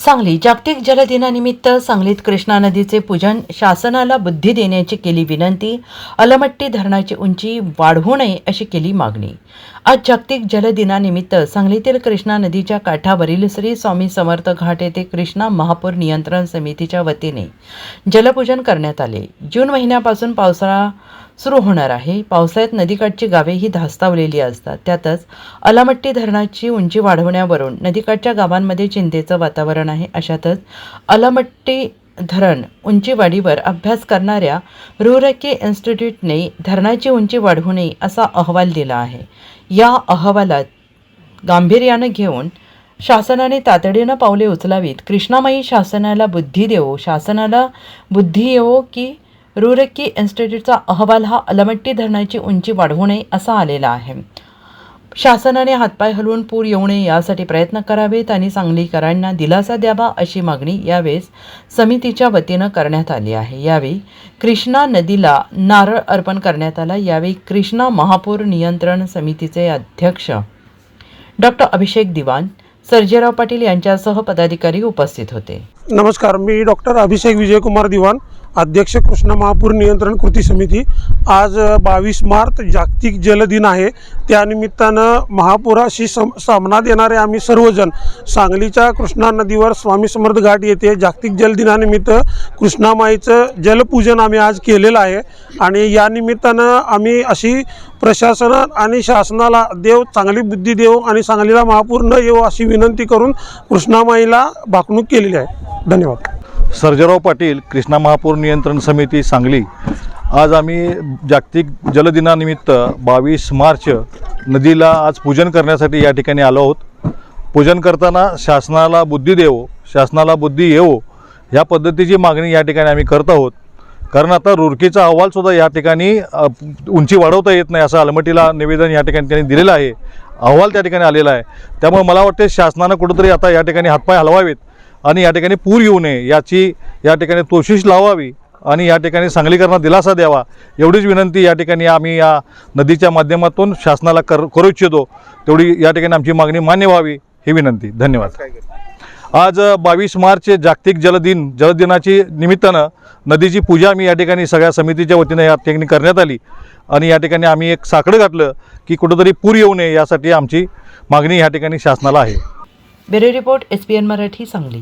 सांगली जागतिक जल दिनानिमित्त सांगलीत कृष्णा नदीचे पूजन, शासनाला बुद्धी देण्याची केली विनंती, अलमट्टी धरणाची उंची वाढवू नये अशी केली मागणी। आज जागतिक जल दिनानिमित्त सांगलीतील कृष्णा नदीच्या काठावरील श्री स्वामी समर्थ घाट येथे कृष्णा महापूर नियंत्रण समितीच्या वतीने जलपूजन करण्यात आले। जून महिन्यापासून पावसाळा सुरू होणार आहे। पावसाळ्यात नदीकाठची गावे ही धास्तावलेली असतात। त्यातच अलमट्टी धरणाची उंची वाढवण्यावरून नदीकाठच्या गावांमध्ये चिंतेचं वातावरण आहे। अशातच अलमट्टी धरण उंचीवाढीवर अभ्यास करणाऱ्या रुरकी इन्स्टिट्यूटने धरणाची उंची वाढवू नये असा अहवाल दिला आहे। या अहवालात गांभीर्याने घेऊन शासनाने तातडीनं पावले उचलावीत, कृष्णामाई शासनाला बुद्धी येवो की रुरकी इन्स्टिट्यूटचा अहवाल हा अलमट्टी धरणाची उंची वाढवू नये असा आलेला आहे। शासनाने हातपाय हलवून पूर येऊ नये यासाठी प्रयत्न करावेत आणि सांगलीकरांना दिलासा द्यावा अशी मागणी यावेळेस समितीच्या वतीनं करण्यात आली आहे। यावेळी कृष्णा नदीला नारळ अर्पण करण्यात आला। यावेळी कृष्णा महापूर नियंत्रण समितीचे अध्यक्ष डॉक्टर अभिषेक दिवान, सर्जेराव पाटील यांच्यासह पदाधिकारी उपस्थित होते। नमस्कार, मी डॉक्टर अभिषेक विजयकुमार दिवान, अध्यक्ष कृष्णा महापूर नियंत्रण कृती समिती। आज 22 मार्च जागतिक जल दिन आहे। त्यानिमित्तानं महापुराशी सामना देणारे आम्ही सर्वजण सांगलीच्या कृष्णा नदीवर स्वामी समर्थ घाट येथे जागतिक जल दिनानिमित्त कृष्णामाईचं जलपूजन आम्ही आज केलेलं आहे। आणि या निमित्तानं आम्ही अशी प्रशासन आणि शासनाला देव चांगली बुद्धी देव आणि सांगलीला महापूर न येवो अशी विनंती करून कृष्णामाईला भाकणूक केलेली आहे। धन्यवाद। सर्जेराव पाटील, कृष्णा महापूर नियंत्रण समिती, सांगली। आज आम्ही जागतिक जलदिनानिमित्त 22 मार्च नदीला आज पूजन करण्यासाठी या ठिकाणी आलो आहोत। पूजन करताना शासनाला बुद्धी देवो, शासनाला बुद्धी येवो ह्या पद्धतीची मागणी या ठिकाणी आम्ही करत आहोत। कारण आता रुरकीचा अहवालसुद्धा या ठिकाणी उंची वाढवता येत नाही असं अलमट्टीला निवेदन या ठिकाणी त्यांनी दिलेलं आहे, अहवाल त्या ठिकाणी आलेला आहे। त्यामुळे मला वाटते शासनानं कुठंतरी आता या ठिकाणी हातपाय हलवावेत आणि या ठिकाणी पूर येऊ नये याची या ठिकाणी कोशिश लावावी आणि या ठिकाणी सांगलीकरांना दिलासा द्यावा एवढीच विनंती या ठिकाणी आम्ही या नदीच्या माध्यमातून शासनाला करू इच्छितो। तेवढी या ठिकाणी आमची मागणी मान्य व्हावी ही विनंती। धन्यवाद। आज 22 मार्च जागतिक जलदिनाची निमित्तानं नदीची पूजा मी या ठिकाणी सगळ्या समितीच्या वतीनं या ठिकाणी करण्यात आली आणि या ठिकाणी आम्ही एक साकडं घातलं की कुठंतरी पूर येऊ नये यासाठी आमची मागणी या ठिकाणी शासनाला आहे। Bureau report, SPN Marathi, Sangli.